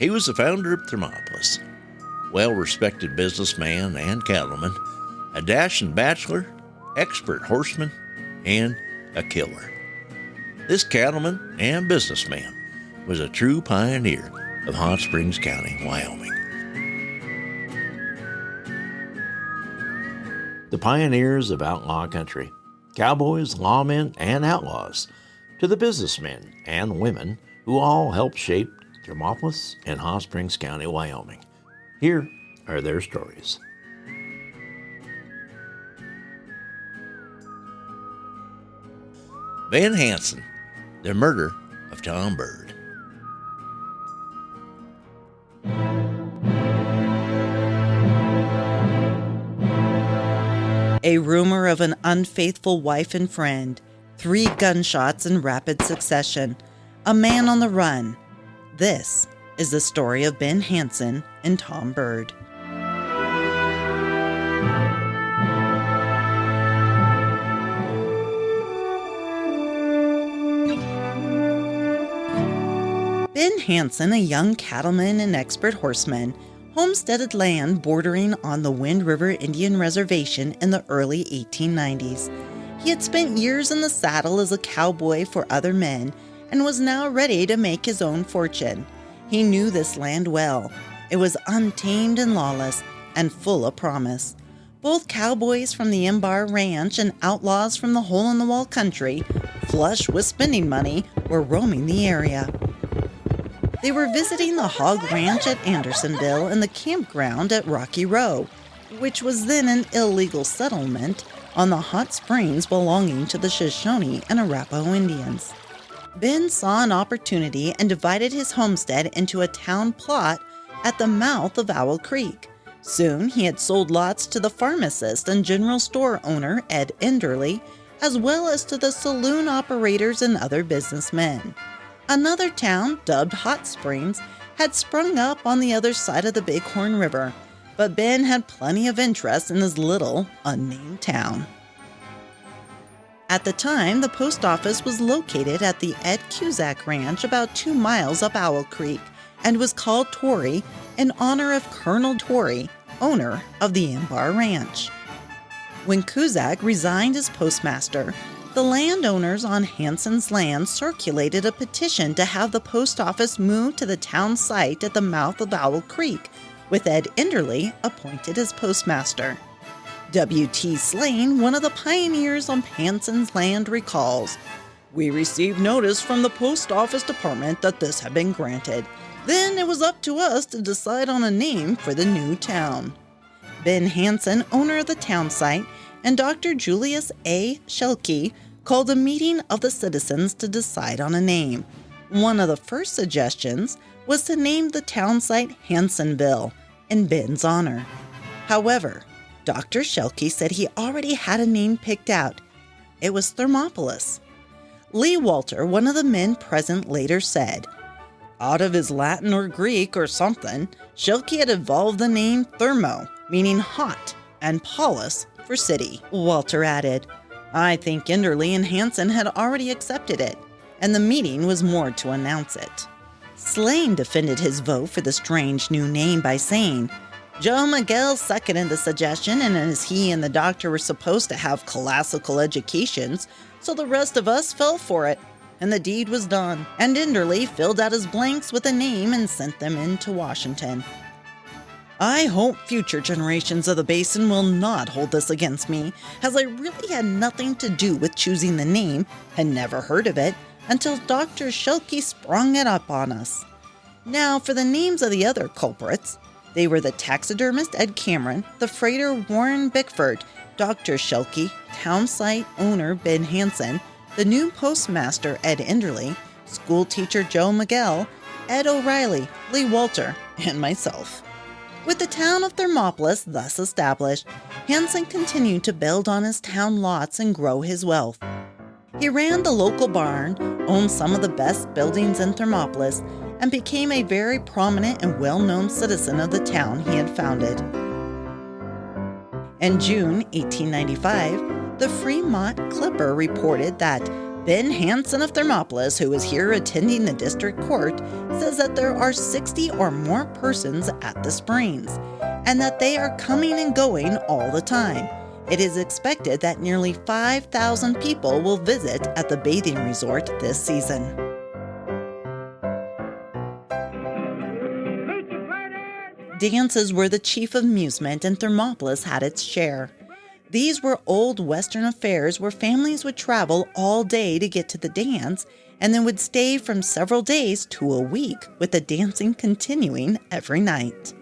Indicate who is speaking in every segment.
Speaker 1: He was the founder of Thermopolis, well-respected businessman and cattleman, a dashing bachelor, expert horseman, and a killer. This cattleman and businessman was a true pioneer of Hot Springs County, Wyoming. The pioneers of outlaw country, cowboys, lawmen, and outlaws, to the businessmen and women who all helped shape Thermopolis and Hot Springs County, Wyoming. Here are their stories. Ben Hanson, the murder of Tom Bird.
Speaker 2: A rumor of an unfaithful wife and friend, 3 gunshots in rapid succession, a man on the run. This is the story of Ben Hanson and Tom Bird. Ben Hanson, a young cattleman and expert horseman, homesteaded land bordering on the Wind River Indian Reservation in the early 1890s. He had spent years in the saddle as a cowboy for other men and was now ready to make his own fortune. He knew this land well. It was untamed and lawless and full of promise. Both cowboys from the Embar Ranch and outlaws from the hole-in-the-wall country, flush with spending money, were roaming the area. They were visiting the hog ranch at Andersonville and the campground at Rocky Row, which was then an illegal settlement on the hot springs belonging to the Shoshone and Arapaho Indians. Ben saw an opportunity and divided his homestead into a town plot at the mouth of Owl Creek. Soon he had sold lots to the pharmacist and general store owner Ed Enderly, as well as to the saloon operators and other businessmen. Another town, dubbed Hot Springs, had sprung up on the other side of the Bighorn River, but Ben had plenty of interest in his little, unnamed town. At the time, the post office was located at the Ed Cusack Ranch about 2 miles up Owl Creek and was called Torrey in honor of Colonel Torrey, owner of the Embar Ranch. When Cusack resigned as postmaster, the landowners on Hanson's land circulated a petition to have the post office moved to the town site at the mouth of Owl Creek, with Ed Enderly appointed as postmaster. W.T. Slane, one of the pioneers on Hanson's land, recalls, "We received notice from the post office department that this had been granted. Then it was up to us to decide on a name for the new town." Ben Hanson, owner of the town site, and Dr. Julius A. Shelkey called a meeting of the citizens to decide on a name. One of the first suggestions was to name the town site Hansonville in Ben's honor. However, Dr. Shelkey said he already had a name picked out. It was Thermopolis. Lee Walter, one of the men present, later said, "Out of his Latin or Greek or something, Shelkey had evolved the name Thermo, meaning hot, and polis for city." Walter added, "I think Enderly and Hanson had already accepted it, and the meeting was more to announce it." Slane defended his vote for the strange new name by saying, "Joe Miguel seconded the suggestion, and as he and the doctor were supposed to have classical educations, so the rest of us fell for it, and the deed was done, and Enderly filled out his blanks with a name and sent them in to Washington. I hope future generations of the Basin will not hold this against me, as I really had nothing to do with choosing the name, had never heard of it, until Dr. Shelkey sprung it up on us. Now for the names of the other culprits. They were the taxidermist Ed Cameron, the freighter Warren Bickford, Dr. Shelkey, town site owner Ben Hanson, the new postmaster Ed Enderly, school teacher Joe Miguel, Ed O'Reilly, Lee Walter, and myself. With the town of Thermopolis thus established, Hanson continued to build on his town lots and grow his wealth. He ran the local barn, owned some of the best buildings in Thermopolis, and became a very prominent and well-known citizen of the town he had founded. In June 1895, the Fremont Clipper reported that Ben Hanson of Thermopolis, who was here attending the district court, says that there are 60 or more persons at the springs, and that they are coming and going all the time. It is expected that nearly 5,000 people will visit at the bathing resort this season. Dances were the chief amusement, and Thermopolis had its share. These were old Western affairs where families would travel all day to get to the dance and then would stay from several days to a week, with the dancing continuing every night.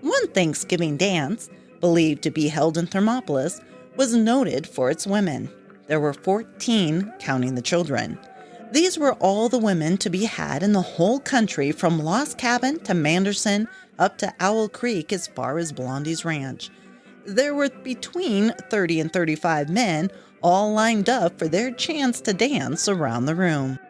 Speaker 2: One Thanksgiving dance, believed to be held in Thermopolis, was noted for its women. There were 14, counting the children. These were all the women to be had in the whole country, from Lost Cabin to Manderson up to Owl Creek as far as Blondie's Ranch. There were between 30 and 35 men, all lined up for their chance to dance around the room.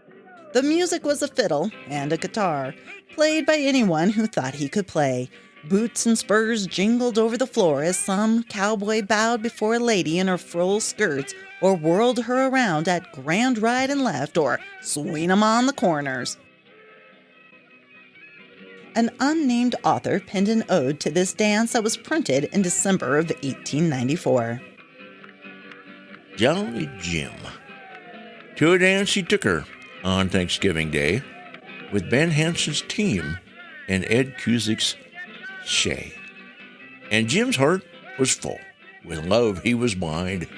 Speaker 2: The music was a fiddle and a guitar, played by anyone who thought he could play. Boots and spurs jingled over the floor as some cowboy bowed before a lady in her full skirts, or whirled her around at grand right and left, or swing 'em on the corners. An unnamed author penned an ode to this dance that was printed in December of 1894.
Speaker 1: Jolly Jim. To a dance he took her on Thanksgiving Day with Ben Hanson's team and Ed Cusick's Shay. And Jim's heart was full. With love he was wide.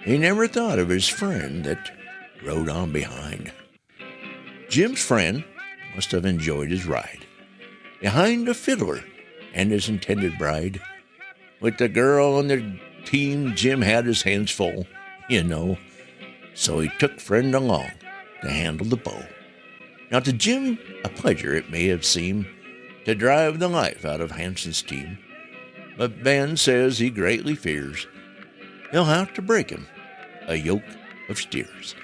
Speaker 1: He never thought of his friend that rode on behind. Jim's friend must have enjoyed his ride behind a fiddler and his intended bride. With the girl on the team, Jim had his hands full, so he took friend along to handle the bow. Now to Jim, a pleasure it may have seemed to drive the life out of Hanson's team, but Ben says he greatly fears he'll have to break him a yoke of steers.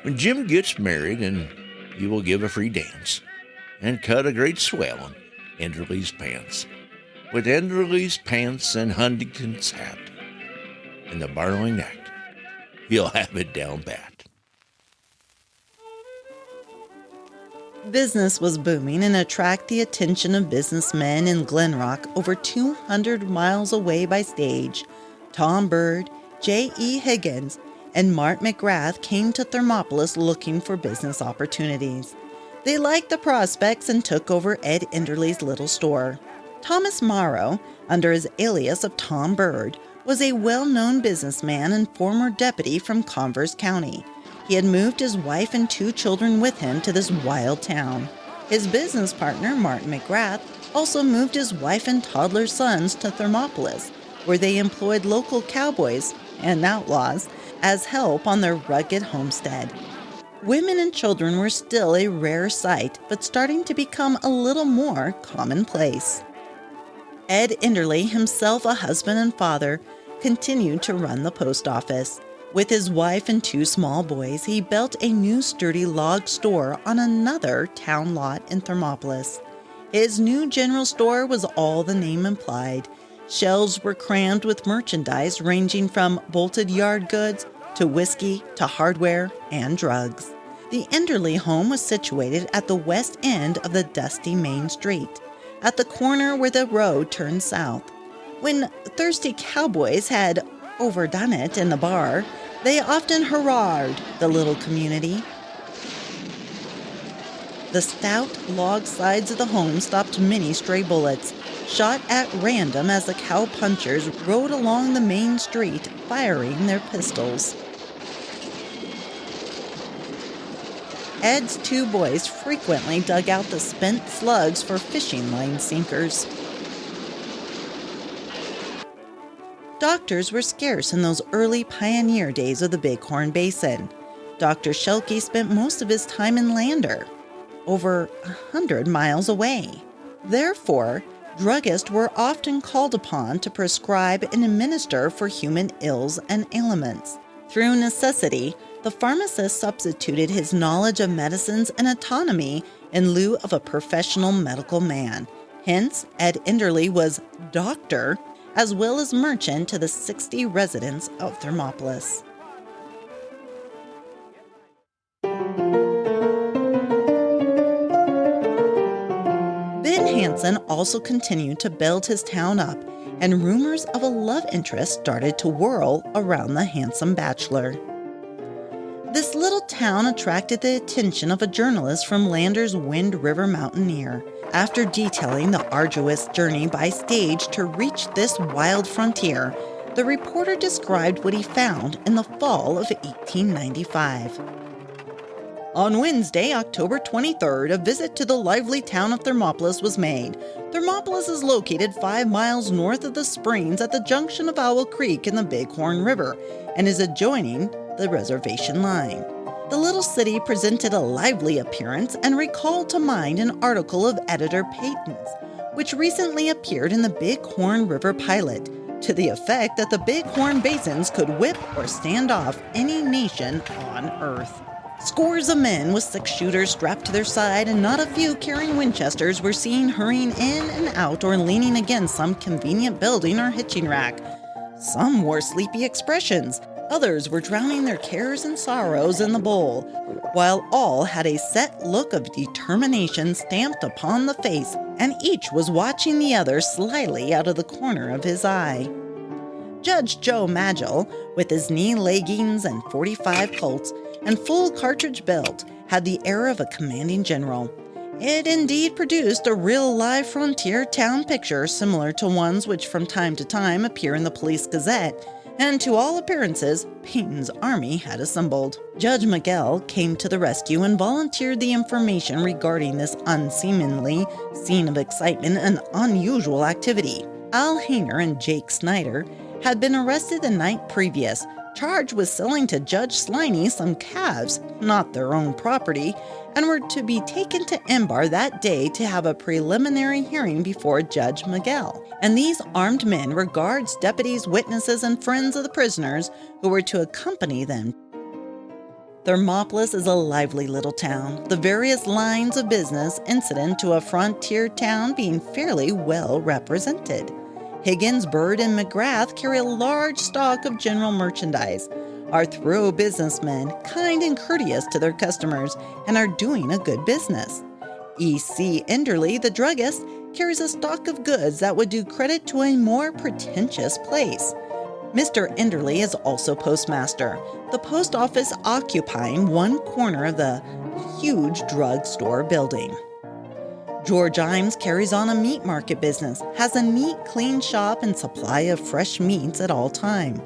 Speaker 1: When Jim gets married, and he will give a free dance and cut a great swell on Enderley's pants, with Enderley's pants and Huntington's hat, and the borrowing act, he'll have it down pat.
Speaker 2: Business was booming and attracted the attention of businessmen in Glen Rock, over 200 miles away by stage. Tom Bird, J.E. Higgins, and Mart McGrath came to Thermopolis looking for business opportunities. They liked the prospects and took over Ed Enderley's little store. Thomas Morrow, under his alias of Tom Bird, was a well-known businessman and former deputy from Converse County. He had moved his wife and 2 children with him to this wild town. His business partner, Martin McGrath, also moved his wife and toddler sons to Thermopolis, where they employed local cowboys and outlaws as help on their rugged homestead. Women and children were still a rare sight, but starting to become a little more commonplace. Ed Enderley, himself a husband and father, continued to run the post office. With his wife and 2 small boys, he built a new sturdy log store on another town lot in Thermopolis. His new general store was all the name implied. Shelves were crammed with merchandise ranging from bolted yard goods to whiskey to hardware and drugs. The Enderley home was situated at the west end of the dusty main street, at the corner where the road turned south. When thirsty cowboys had overdone it in the bar, they often hurrahed the little community. The stout log sides of the home stopped many stray bullets, shot at random as the cowpunchers rode along the main street, firing their pistols. Ed's 2 boys frequently dug out the spent slugs for fishing line sinkers. Doctors were scarce in those early pioneer days of the Bighorn Basin. Dr. Shelkey spent most of his time in Lander, over 100 miles away. Therefore, druggists were often called upon to prescribe and administer for human ills and ailments. Through necessity, the pharmacist substituted his knowledge of medicines and autonomy in lieu of a professional medical man. Hence, Ed Enderley was doctor as well as merchant to the 60 residents of Thermopolis. Hanson also continued to build his town up, and rumors of a love interest started to whirl around the handsome bachelor. This little town attracted the attention of a journalist from Lander's Wind River Mountaineer. After detailing the arduous journey by stage to reach this wild frontier, the reporter described what he found in the fall of 1895. On Wednesday, October 23rd, a visit to the lively town of Thermopolis was made. Thermopolis is located 5 miles north of the springs at the junction of Owl Creek and the Bighorn River, and is adjoining the reservation line. The little city presented a lively appearance and recalled to mind an article of editor Peyton's, which recently appeared in the Bighorn River Pilot, to the effect that the Bighorn Basins could whip or stand off any nation on earth. Scores of men with 6-shooters strapped to their side and not a few carrying Winchesters were seen hurrying in and out or leaning against some convenient building or hitching rack. Some wore sleepy expressions. Others were drowning their cares and sorrows in the bowl, while all had a set look of determination stamped upon the face, and each was watching the other slyly out of the corner of his eye. Judge Joe Magil, with his knee leggings and .45 Colts and full cartridge belt, had the air of a commanding general. It indeed produced a real live frontier town picture similar to ones which from time to time appear in the Police Gazette, and to all appearances, Peyton's army had assembled. Judge Miguel came to the rescue and volunteered the information regarding this unseemly scene of excitement and unusual activity. Al Hayner and Jake Snyder had been arrested the night previous, charged with selling to Judge Sliney some calves, not their own property, and were to be taken to Embar that day to have a preliminary hearing before Judge Miguel. And these armed men were guards, deputies, witnesses, and friends of the prisoners who were to accompany them. Thermopolis is a lively little town, the various lines of business incident to a frontier town being fairly well represented. Higgins, Bird, and McGrath carry a large stock of general merchandise, are thorough businessmen, kind and courteous to their customers, and are doing a good business. E.C. Enderley, the druggist, carries a stock of goods that would do credit to a more pretentious place. Mr. Enderley is also postmaster, the post office occupying one corner of the huge drugstore building. George Imes carries on a meat market business, has a neat, clean shop and supply of fresh meats at all time.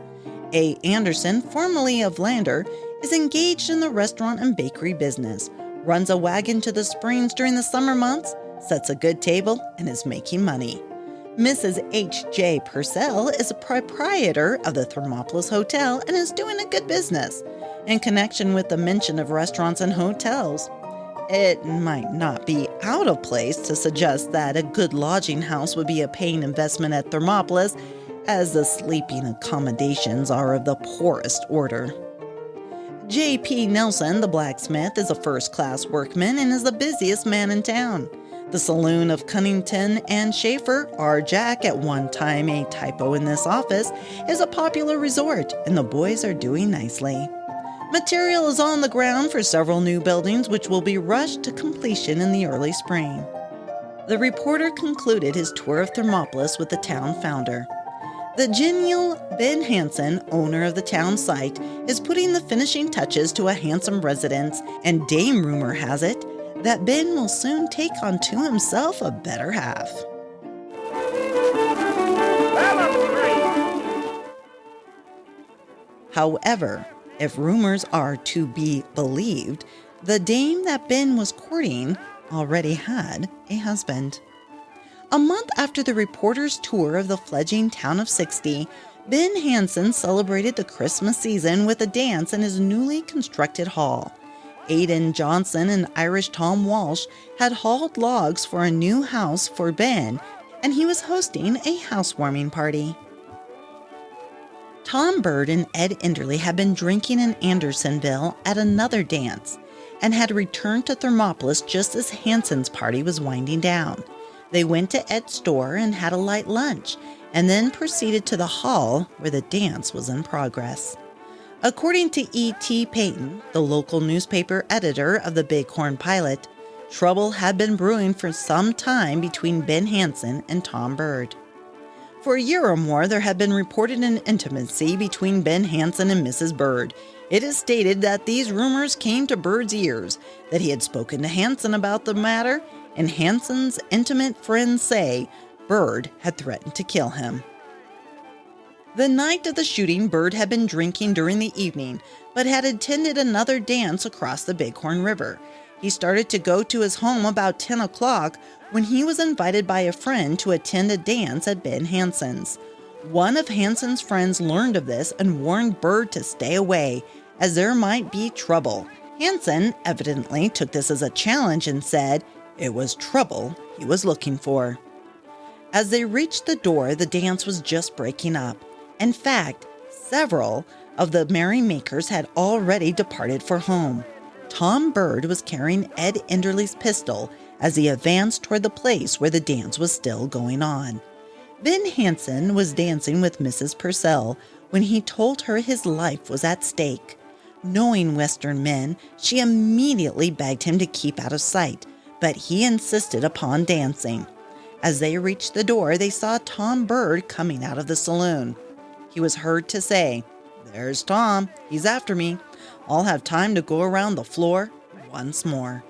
Speaker 2: A. Anderson, formerly of Lander, is engaged in the restaurant and bakery business, runs a wagon to the springs during the summer months, sets a good table, and is making money. Mrs. H.J. Purcell is a proprietor of the Thermopolis Hotel and is doing a good business. In connection with the mention of restaurants and hotels, it might not be out of place to suggest that a good lodging house would be a paying investment at Thermopolis, as the sleeping accommodations are of the poorest order. J.P. Nelson, the blacksmith, is a first-class workman and is the busiest man in town. The saloon of Cunnington and Schaefer, R. Jack, at one time a typo in this office, is a popular resort, and the boys are doing nicely. Material is on the ground for several new buildings which will be rushed to completion in the early spring. The reporter concluded his tour of Thermopolis with the town founder. The genial Ben Hanson, owner of the town site, is putting the finishing touches to a handsome residence, and dame rumor has it that Ben will soon take unto himself a better half. However, if rumors are to be believed, the dame that Ben was courting already had a husband. A month after the reporter's tour of the fledgling town of 60, Ben Hanson celebrated the Christmas season with a dance in his newly constructed hall. Aidan Johnson and Irish Tom Walsh had hauled logs for a new house for Ben, and he was hosting a housewarming party. Tom Bird and Ed Enderley had been drinking in Andersonville at another dance, and had returned to Thermopolis just as Hanson's party was winding down. They went to Ed's store and had a light lunch, and then proceeded to the hall where the dance was in progress. According to E.T. Payton, the local newspaper editor of the Bighorn Pilot, Trouble had been brewing for some time between Ben Hanson and Tom Bird. For a year or more, there had been reported an intimacy between Ben Hanson and Mrs. Bird. It is stated that these rumors came to Bird's ears, that he had spoken to Hanson about the matter, and Hanson's intimate friends say Bird had threatened to kill him. The night of the shooting, Bird had been drinking during the evening, but had attended another dance across the Bighorn River. He started to go to his home about 10 o'clock when he was invited by a friend to attend a dance at Ben Hanson's. One of Hanson's friends learned of this and warned Bird to stay away, as there might be trouble. Hanson evidently took this as a challenge and said it was trouble he was looking for. As they reached the door, the dance was just breaking up. In fact, several of the merrymakers had already departed for home. Tom Bird was carrying Ed Enderley's pistol as he advanced toward the place where the dance was still going on. Ben Hanson was dancing with Mrs. Purcell when he told her his life was at stake. Knowing Western men, she immediately begged him to keep out of sight, but he insisted upon dancing. As they reached the door, they saw Tom Bird coming out of the saloon. He was heard to say, "There's Tom. He's after me. I'll have time to go around the floor once more."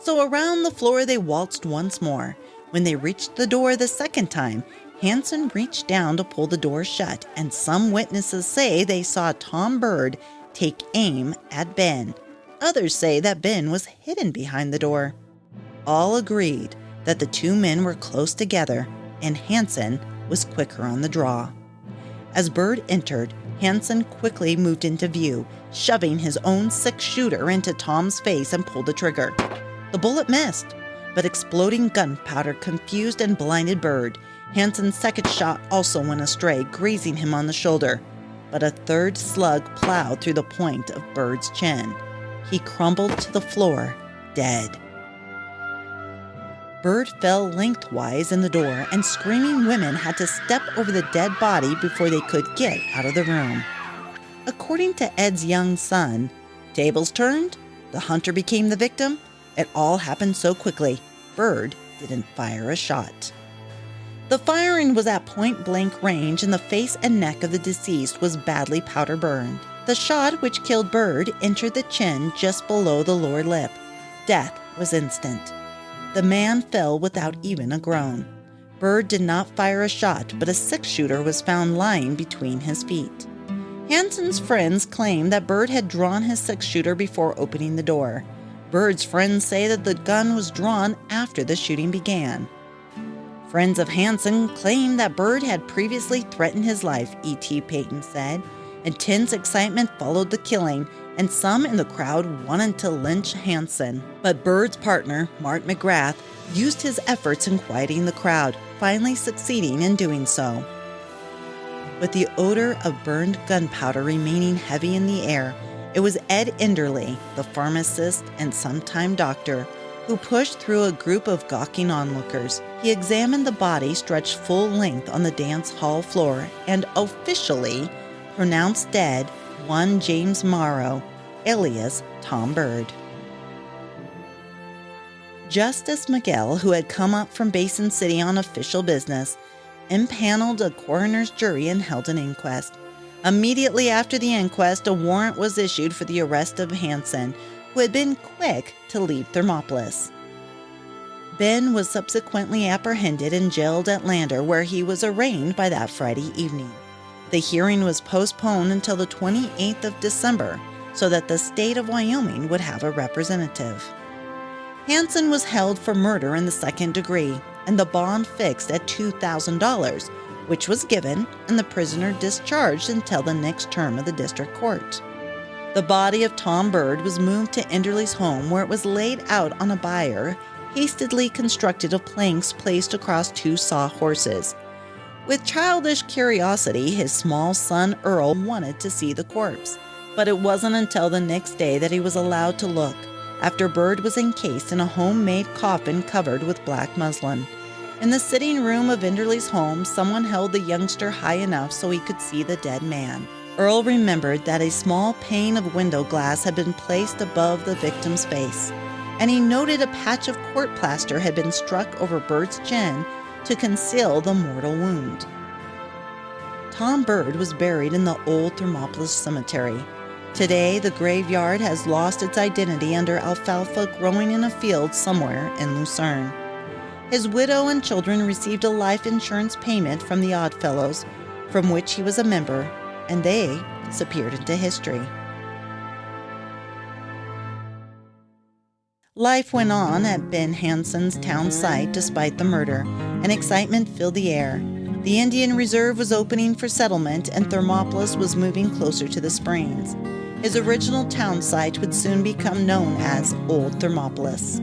Speaker 2: So around the floor they waltzed once more. When they reached the door the second time, Hanson reached down to pull the door shut, and some witnesses say they saw Tom Bird take aim at Ben. Others say that Ben was hidden behind the door. All agreed that the two men were close together, and Hanson was quicker on the draw. As Bird entered, Hanson quickly moved into view, shoving his own six-shooter into Tom's face and pulled the trigger. The bullet missed, but exploding gunpowder confused and blinded Bird. Hanson's second shot also went astray, grazing him on the shoulder, but a third slug plowed through the point of Bird's chin. He crumbled to the floor, dead. Bird fell lengthwise in the door, and screaming women had to step over the dead body before they could get out of the room. According to Ed's young son, tables turned, the hunter became the victim. It all happened so quickly, Bird didn't fire a shot. The firing was at point-blank range, and the face and neck of the deceased was badly powder-burned. The shot which killed Bird entered the chin just below the lower lip. Death was instant. The man fell without even a groan. Bird did not fire a shot, but a six-shooter was found lying between his feet. Hanson's friends claim that Bird had drawn his six-shooter before opening the door. Bird's friends say that the gun was drawn after the shooting began. Friends of Hanson claim that Bird had previously threatened his life, E.T. Payton said. Intense excitement followed the killing, and some in the crowd wanted to lynch Hanson. But Bird's partner, Mart McGrath, used his efforts in quieting the crowd, finally succeeding in doing so. With the odor of burned gunpowder remaining heavy in the air, it was Ed Enderley, the pharmacist and sometime doctor, who pushed through a group of gawking onlookers. He examined the body stretched full length on the dance hall floor and officially pronounced dead one James Morrow, alias Tom Bird. Justice Miguel, who had come up from Basin City on official business, impaneled a coroner's jury and held an inquest. Immediately after the inquest, a warrant was issued for the arrest of Hanson, who had been quick to leave Thermopolis. Ben was subsequently apprehended and jailed at Lander, where he was arraigned by that Friday evening. The hearing was postponed until the 28th of December, so that the state of Wyoming would have a representative. Hanson was held for murder in the second degree, and the bond fixed at $2,000, which was given, and the prisoner discharged until the next term of the district court. The body of Tom Bird was moved to Enderley's home, where it was laid out on a bier hastily constructed of planks placed across two sawhorses. With childish curiosity, his small son Earl wanted to see the corpse, but it wasn't until the next day that he was allowed to look, after Bird was encased in a homemade coffin covered with black muslin. In the sitting room of Enderley's home, someone held the youngster high enough so he could see the dead man. Earl remembered that a small pane of window glass had been placed above the victim's face, and he noted a patch of court plaster had been struck over Bird's chin to conceal the mortal wound. Tom Bird was buried in the old Thermopolis cemetery. Today, the graveyard has lost its identity under alfalfa growing in a field somewhere in Lucerne. His widow and children received a life insurance payment from the Oddfellows, from which he was a member, and they disappeared into history. Life went on at Ben Hanson's town site despite the murder, and excitement filled the air. The Indian Reserve was opening for settlement, and Thermopolis was moving closer to the springs. His original town site would soon become known as Old Thermopolis.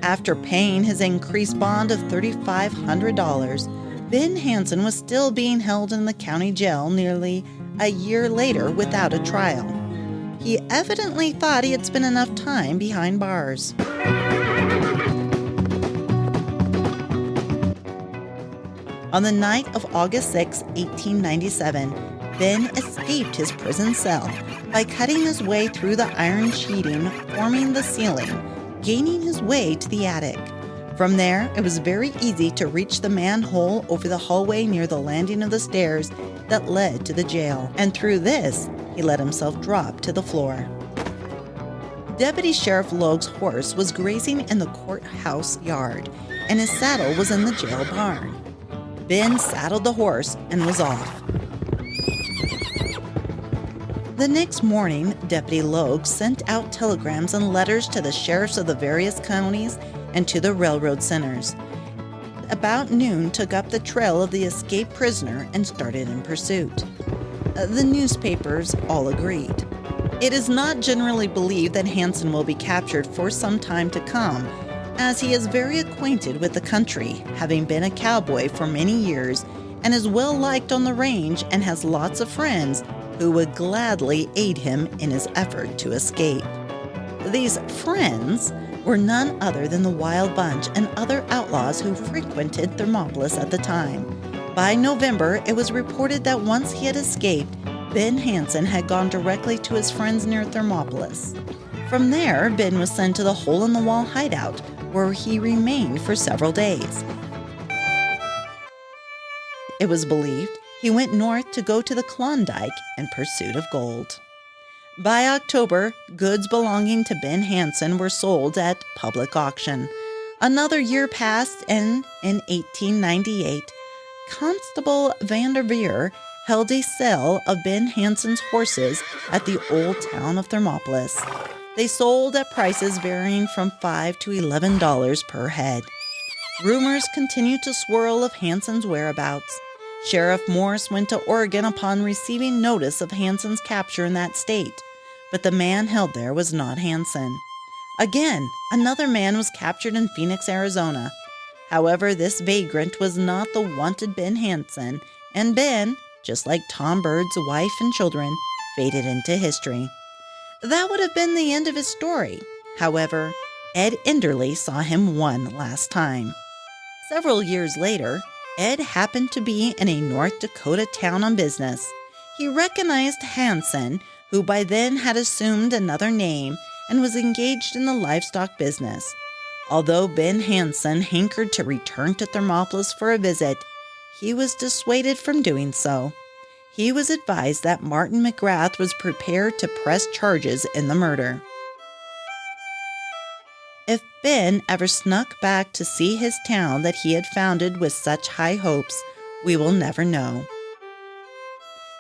Speaker 2: After paying his increased bond of $3,500, Ben Hanson was still being held in the county jail nearly a year later without a trial. He evidently thought he had spent enough time behind bars. On the night of August 6, 1897, Ben escaped his prison cell by cutting his way through the iron sheeting forming the ceiling, gaining his way to the attic. From there, it was very easy to reach the manhole over the hallway near the landing of the stairs that led to the jail, and through this, he let himself drop to the floor. Deputy Sheriff Logue's horse was grazing in the courthouse yard, and his saddle was in the jail barn. Ben saddled the horse and was off. The next morning, Deputy Logue sent out telegrams and letters to the sheriffs of the various counties and to the railroad centers. About noon, took up the trail of the escaped prisoner and started in pursuit. The newspapers all agreed. It is not generally believed that Hanson will be captured for some time to come, as he is very acquainted with the country, having been a cowboy for many years, and is well liked on the range and has lots of friends who would gladly aid him in his effort to escape. These friends were none other than the Wild Bunch and other outlaws who frequented Thermopolis at the time. By November, it was reported that once he had escaped, Ben Hanson had gone directly to his friends near Thermopolis. From there, Ben was sent to the hole-in-the-wall hideout, where he remained for several days. It was believed he went north to go to the Klondike in pursuit of gold. By October, goods belonging to Ben Hanson were sold at public auction. Another year passed, and in 1898, Constable Vanderveer held a sale of Ben Hanson's horses at the old town of Thermopolis. They sold at prices varying from $5 to $11 per head. Rumors continued to swirl of Hanson's whereabouts. Sheriff Morse went to Oregon upon receiving notice of Hanson's capture in that state, but the man held there was not Hanson. Again, another man was captured in Phoenix, Arizona. However, this vagrant was not the wanted Ben Hanson, and Ben, just like Tom Bird's wife and children, faded into history. That would have been the end of his story. However, Ed Enderly saw him one last time. Several years later, Ed happened to be in a North Dakota town on business. He recognized Hanson, who by then had assumed another name and was engaged in the livestock business. Although Ben Hanson hankered to return to Thermopolis for a visit, he was dissuaded from doing so. He was advised that Martin McGrath was prepared to press charges in the murder. If Ben ever snuck back to see his town that he had founded with such high hopes, we will never know.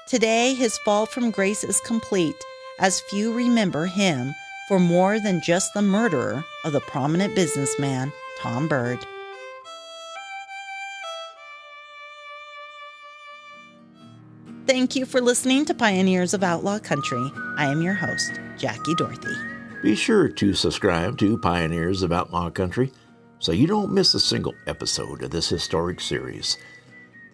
Speaker 2: Today, his fall from grace is complete, as few remember him for more than just the murderer of the prominent businessman, Tom Bird. Thank you for listening to Pioneers of Outlaw Country. I am your host, Jackie Dorothy.
Speaker 1: Be sure to subscribe to Pioneers of Outlaw Country so you don't miss a single episode of this historic series.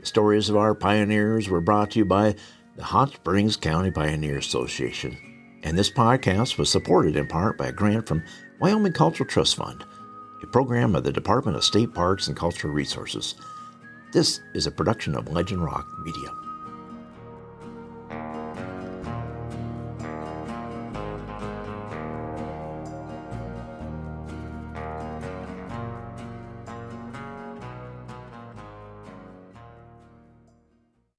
Speaker 1: The stories of our pioneers were brought to you by the Hot Springs County Pioneer Association, and this podcast was supported in part by a grant from Wyoming Cultural Trust Fund, a program of the Department of State Parks and Cultural Resources. This is a production of Legend Rock Media.